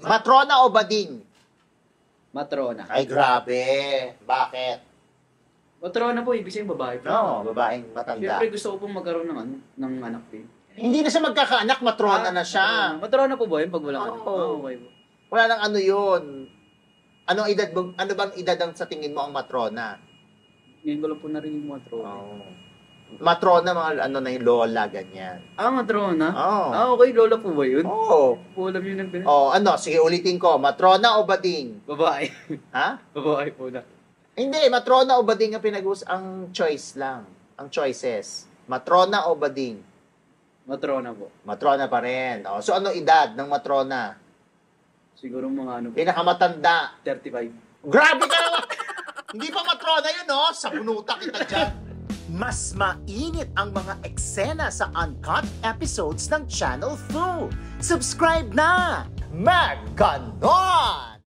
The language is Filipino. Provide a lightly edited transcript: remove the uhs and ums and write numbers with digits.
Matrona o bading? Matrona. Ay, grabe. Bakit? Matrona po, ibig sabihin babae po. No, babaeng matanda. Siyempre gusto ko pong magkaroon ng anak din. Hindi na siya magkakaanak, matrona na siya. Matrona po ba yun pag walang anak? Oo. Okay po. Wala nang ano yun. Anong edad, ano bang edad ang sa tingin mo ang matrona? Ngayon ko lang po narinig yung matrona. Oh. Matrona, mga ano na yung lola, ganyan. Matrona? Oh. Okay, lola po ba yun? Oo. Po alam yun ang ganun. Oh, ano, sige ulitin ko. Matrona o bading? Babae. Ha? Babae po na. Hindi, matrona o bading ang choice lang. Ang choices. Matrona o bading? Matrona po. Matrona pa rin. Oh, so ano edad ng matrona? Siguro mga ano po. Pinakamatanda. 35. Grabe ka naman! Hindi pa matrona yun, no? Sabunuta kita dyan. Mas mainit ang mga eksena sa uncut episodes ng Channel Fu. Subscribe na! Maganon!